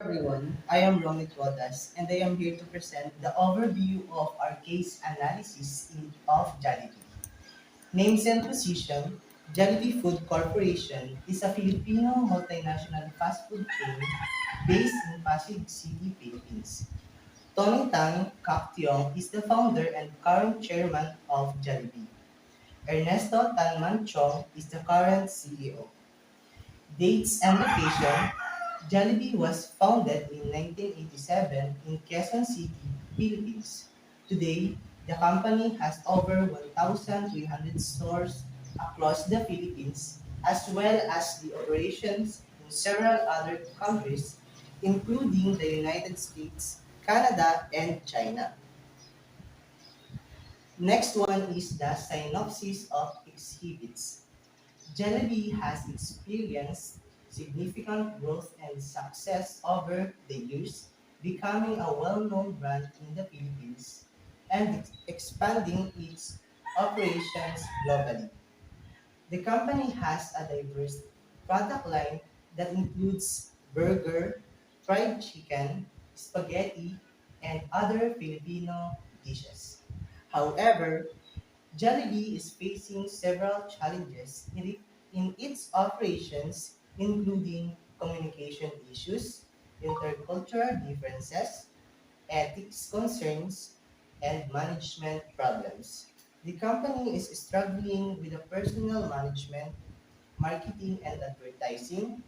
Everyone, I am Ronit Rodas and I am here to present the overview of our case analysis of Jollibee. Names and position: Jollibee Food Corporation is a Filipino multinational fast food chain based in Pasig City, Philippines. Tony Tan Caktiong is the founder and current chairman of Jollibee. Ernesto Tanman Chong is the current CEO. Dates and location: Jollibee was founded in 1987 in Quezon City, Philippines. Today, the company has over 1,300 stores across the Philippines, as well as the operations in several other countries, including the United States, Canada, and China. Next one is the synopsis of exhibits. Jollibee has experienced significant growth and success over the years, becoming a well-known brand in the Philippines and expanding its operations globally. The company has a diverse product line that includes burger, fried chicken, spaghetti, and other Filipino dishes. However, Jollibee is facing several challenges in its operations, including communication issues, intercultural differences, ethics concerns, and management problems. The company is struggling with the personal management, marketing and advertising,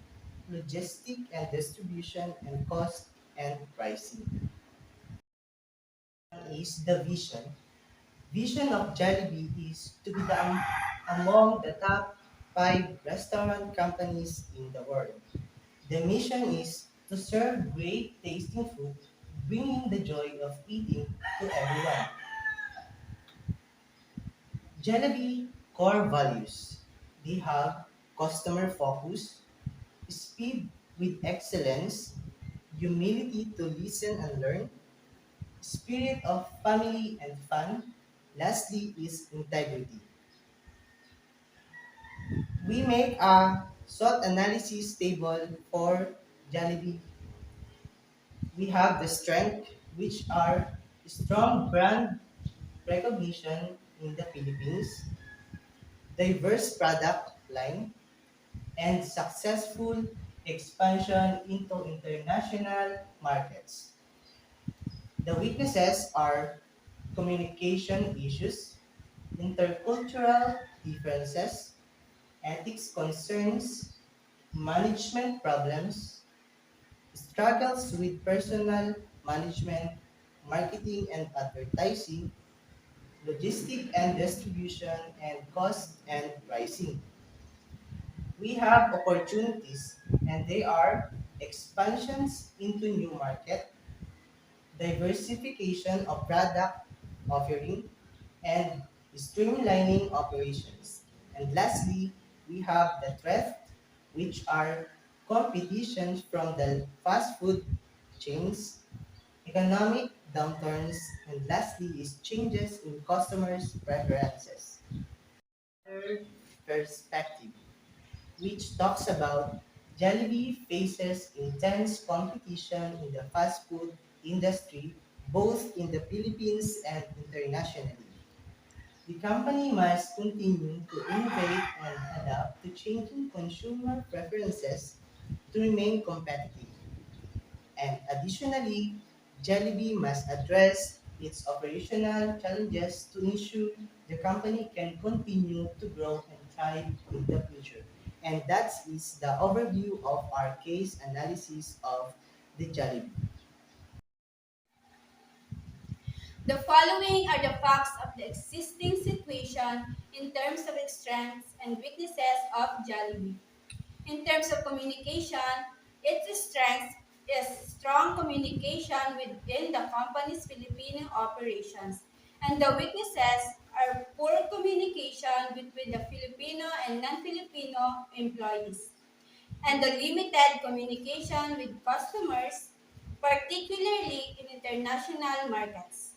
logistic and distribution, and cost and pricing. Is the vision of Jollibee is to become among the top 5 restaurant companies in the world. The mission is to serve great tasting food, bringing the joy of eating to everyone. Jollibee core values. They have customer focus, speed with excellence, humility to listen and learn, spirit of family and fun. Lastly is integrity. We make a SWOT analysis table for Jollibee. We have the strength, which are strong brand recognition in the Philippines, diverse product line, and successful expansion into international markets. The weaknesses are communication issues, intercultural differences, ethics concerns, management problems, struggles with personal management, marketing and advertising, logistic and distribution, and cost and pricing. We have opportunities, and they are expansions into new market, diversification of product offering, and streamlining operations. And lastly, we have the threat, which are competition from the fast food chains, economic downturns, and lastly is changes in customers' preferences. Third perspective, which talks about Jollibee faces intense competition in the fast food industry, both in the Philippines and internationally. The company must continue to innovate and adapt to changing consumer preferences to remain competitive. And additionally, Jollibee must address its operational challenges to ensure the company can continue to grow and thrive in the future. And that is the overview of our case analysis of the Jollibee. The following are the facts of the existing situation in terms of its strengths and weaknesses of Jollibee. In terms of communication, its strength is strong communication within the company's Filipino operations, and the weaknesses are poor communication between the Filipino and non-Filipino employees, and the limited communication with customers, particularly in international markets.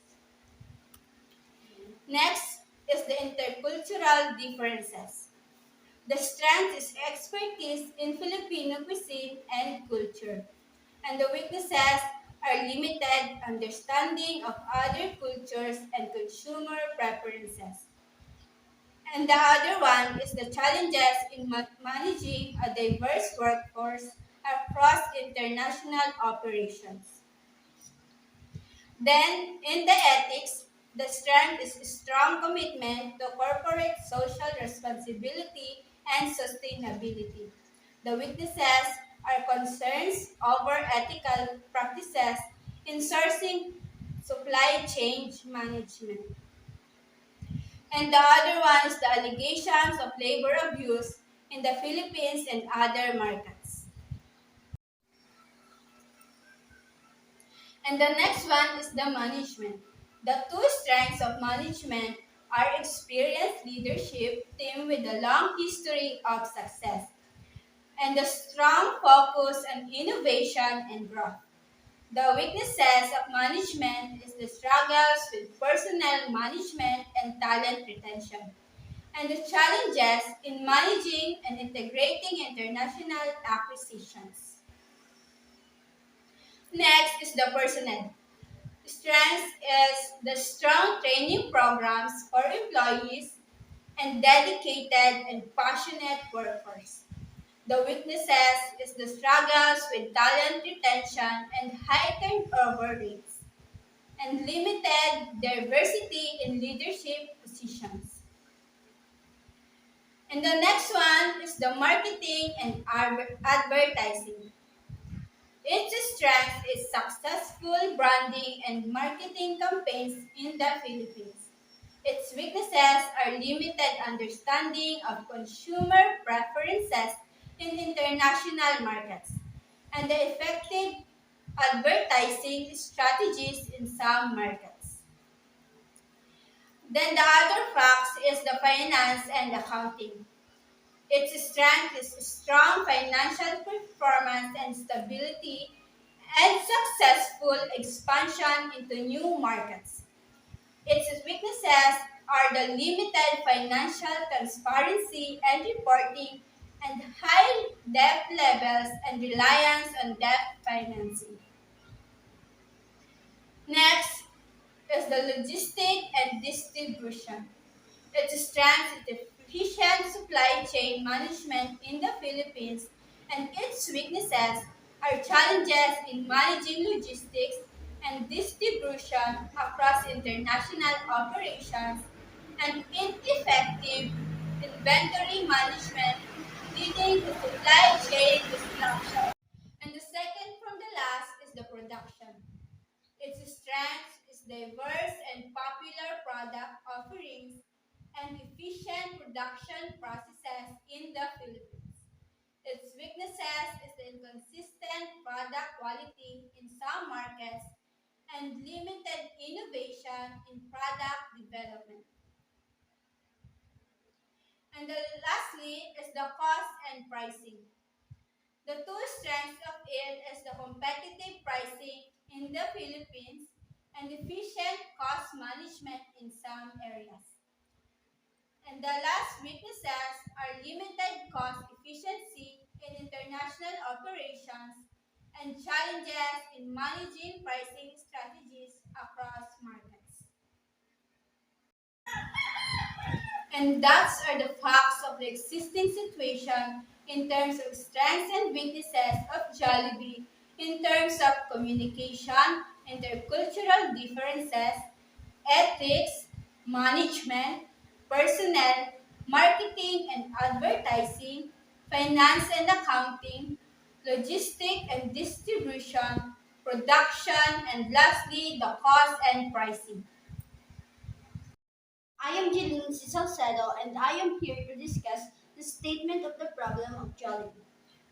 Next is the intercultural differences. The strength is expertise in Filipino cuisine and culture, And the weaknesses are limited understanding of other cultures and consumer preferences. And the other one is the challenges in managing a diverse workforce across international operations. Then, in the ethics, the strength is strong commitment to corporate social responsibility and sustainability. The weaknesses are concerns over ethical practices in sourcing supply chain management. And the other one is the allegations of labor abuse in the Philippines and other markets. And the next one is the management. The two strengths of management are experienced leadership team with a long history of success and a strong focus on innovation and growth. The weaknesses of management is the struggles with personnel management and talent retention, and the challenges in managing and integrating international acquisitions. Next is the personnel. Strength is the strong training programs for employees and dedicated and passionate workforce. The weaknesses is the struggles with talent retention and high turnover rates and limited diversity in leadership positions. And the next one is the marketing and advertising. Its strength is successful branding and marketing campaigns in the Philippines. Its weaknesses are limited understanding of consumer preferences in international markets and the effective advertising strategies in some markets. Then the other facts is the finance and accounting. Its strength is strong financial performance and stability and successful expansion into new markets. Its weaknesses are the limited financial transparency and reporting and high debt levels and reliance on debt financing. Next is the logistic and distribution. Its strength is efficient supply chain management in the Philippines, and its weaknesses are challenges in managing logistics and distribution across international operations and ineffective inventory management leading to supply chain disruption. And the second from the last is the production. Its strength is diverse and popular product offerings and efficient production processes in the Philippines. Its weaknesses is the inconsistent product quality in some markets and limited innovation in product development. And lastly is the cost and pricing. The two strengths of it is the competitive pricing in the Philippines and efficient cost management in some areas. And the last weaknesses are limited cost efficiency in international operations and challenges in managing pricing strategies across markets. And that are the facts of the existing situation in terms of strengths and weaknesses of Jollibee, in terms of communication, intercultural differences, ethics, management, personnel, marketing and advertising, finance and accounting, logistic and distribution, production, and lastly, the cost and pricing. I am Jeline C. Salcedo and I am here to discuss the statement of the problem of Jollibee.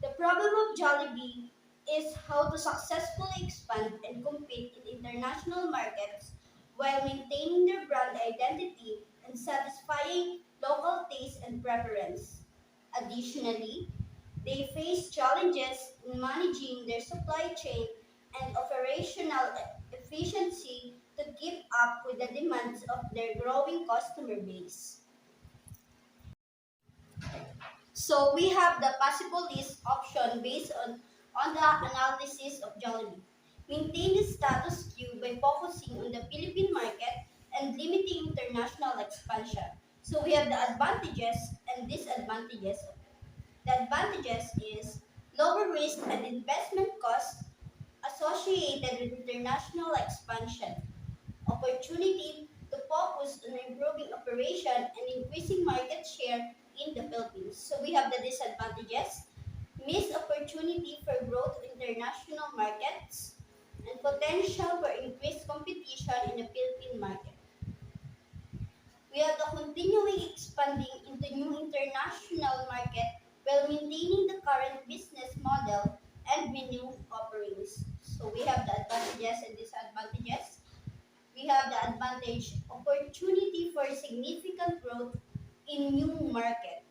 The problem of Jollibee is how to successfully expand and compete in international markets while maintaining their brand identity and satisfying local taste and preference. Additionally, they face challenges in managing their supply chain and operational efficiency to keep up with the demands of their growing customer base. So we have the possible list option based on on the analysis of Jollibee. Maintain the status quo by focusing on the Philippine market and limiting international expansion. So we have the advantages and disadvantages. The advantages is lower risk and investment costs associated with international expansion, opportunity to focus on improving operation and increasing market share in the Philippines. So we have the disadvantages, missed opportunity for growth in international markets, and potential for increased competition in the Philippine market. We are the continuing expanding into new international market while maintaining the current business model and menu offerings. So we have the advantages and disadvantages. We have the advantage opportunity for significant growth in new market,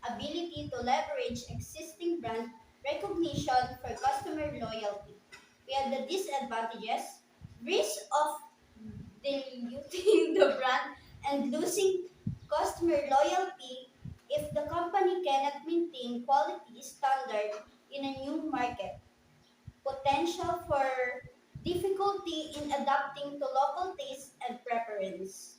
ability to leverage existing brand recognition for customer loyalty. We have the disadvantages, risk of diluting the brand and losing customer loyalty if the company cannot maintain quality standard in a new market. Potential for difficulty in adapting to local taste and preference.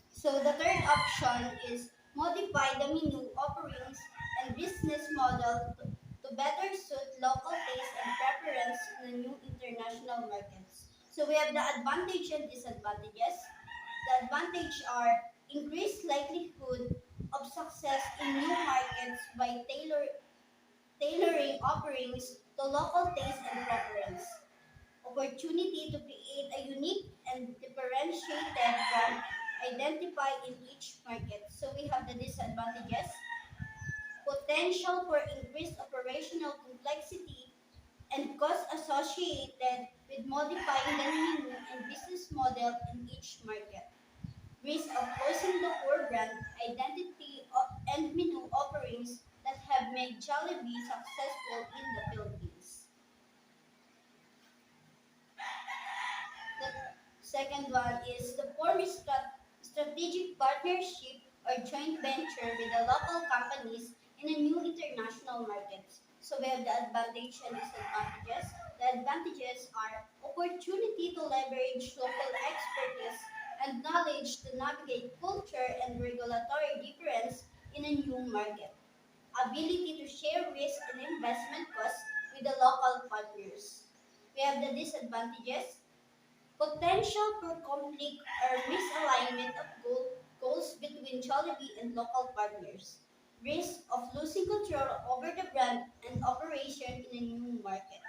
So the third option is modify the menu offerings and business model to better suit local taste and preference in the new international markets. So we have the advantage and disadvantages. The advantage are increased likelihood of success in new markets by tailoring offerings to local taste and preference. Opportunity to create a unique and differentiated brand identify in each market. So we have the disadvantages, potential for increased operational complexity and cost associated with modifying the menu and business model in each market. Risk of losing the core brand identity and menu offerings that have made Jollibee successful in the Philippines. The second one is the form strategic partnership or joint venture with the local companies in a new international markets. So we have the advantage and disadvantages. The advantages are opportunity to leverage local expertise and knowledge to navigate culture and regulatory difference in a new market. Ability to share risk and investment costs with the local partners. We have the disadvantages, potential for conflict or misalignment of goals between Jollibee and local partners. Risk of losing control over the brand and operation in a new market.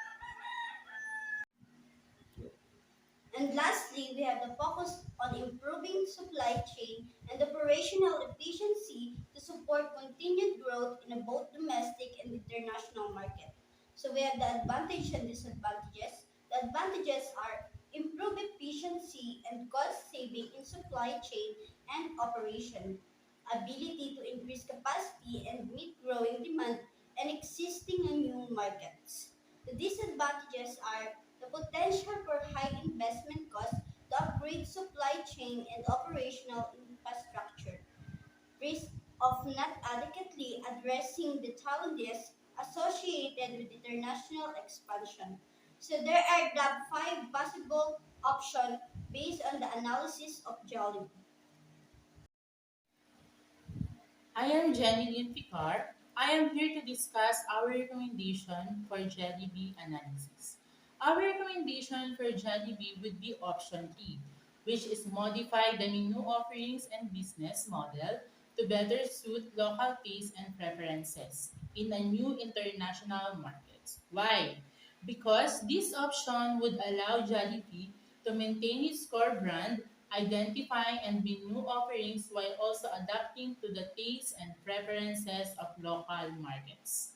And lastly, we have the focus on improving supply chain and operational efficiency to support continued growth in both domestic and international market. So we have the advantage and disadvantages. The advantages are improve efficiency and cost saving in supply chain and operation, ability to increase capacity and meet growing demand and existing and new markets. The disadvantages are the potential for high investment costs to upgrade supply chain and operational infrastructure, risk of not adequately addressing the challenges associated with international expansion. So there are the five possible options based on the analysis of Jollibee. I am Jenny Picar. I am here to discuss our recommendation for Jollibee analysis. Our recommendation for Jollibee would be option B, which is modify the menu offerings and business model to better suit local tastes and preferences in a new international market. Why? Because this option would allow Jollibee to maintain its core brand, identify and be new offerings while also adapting to the tastes and preferences of local markets.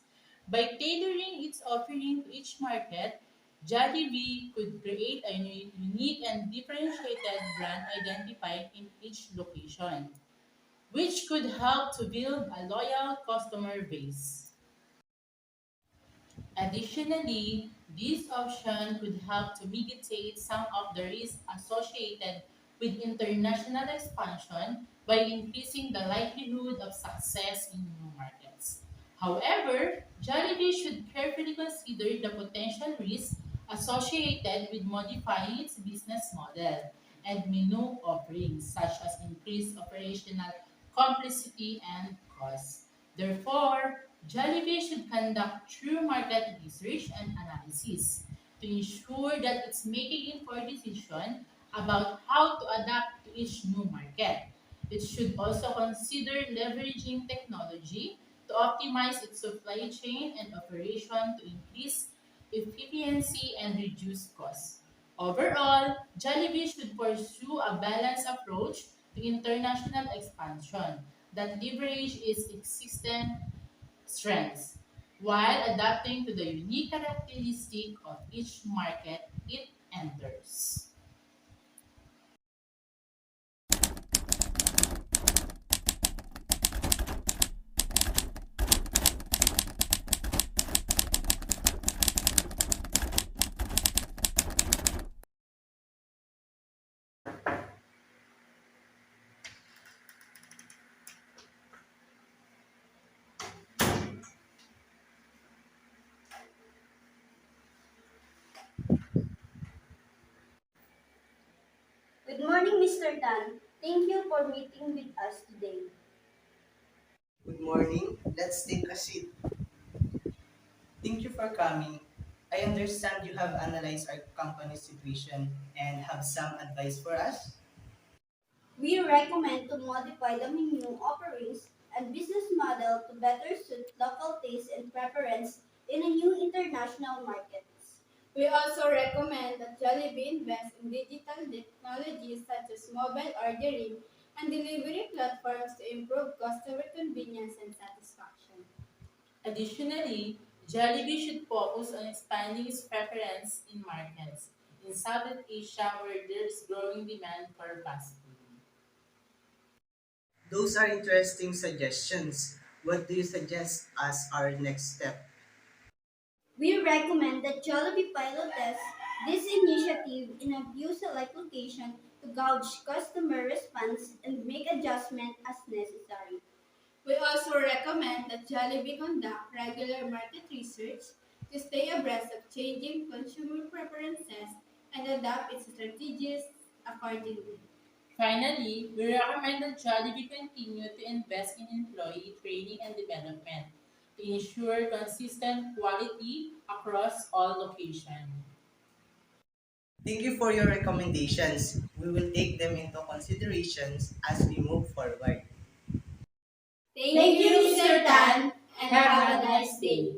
By tailoring its offering to each market, Jollibee could create a unique and differentiated brand identified in each location, which could help to build a loyal customer base. Additionally, this option could help to mitigate some of the risks associated with international expansion by increasing the likelihood of success in new markets. However, Jollibee should carefully consider the potential risks associated with modifying its business model and menu offerings, such as increased operational complexity and costs. Therefore, Jollibee should conduct true market research and analysis to ensure that it's making informed decision about how to adapt to each new market. It should also consider leveraging technology to optimize its supply chain and operation to increase efficiency and reduce costs. Overall, Jollibee should pursue a balanced approach to international expansion that leverage its existing strengths while adapting to the unique characteristic of each market it enters. Good morning, Mr. Tan. Thank you for meeting with us today. Good morning. Let's take a seat. Thank you for coming. I understand you have analyzed our company situation and have some advice for us. We recommend to modify the menu offerings and business model to better suit local tastes and preference in a new international markets. We also recommend that Jollibee invest in digital technologies such as mobile ordering and delivery platforms to improve customer convenience and satisfaction. Additionally, Jollibee should focus on expanding its preference in markets in Southeast Asia where there's growing demand for fast food. Those are interesting suggestions. What do you suggest as our next step? We recommend that Jollibee pilot test this initiative in a few select locations to gauge customer response and make adjustment as necessary. We also recommend that Jollibee conduct regular market research to stay abreast of changing consumer preferences and adapt its strategies accordingly. Finally, we recommend that Jollibee continue to invest in employee training and development to ensure consistent quality across all locations. Thank you for your recommendations. We will take them into considerations as we move forward. Thank Thank you, you, Mr. Mr. Tan, Tan, and and have have a a nice nice day. day.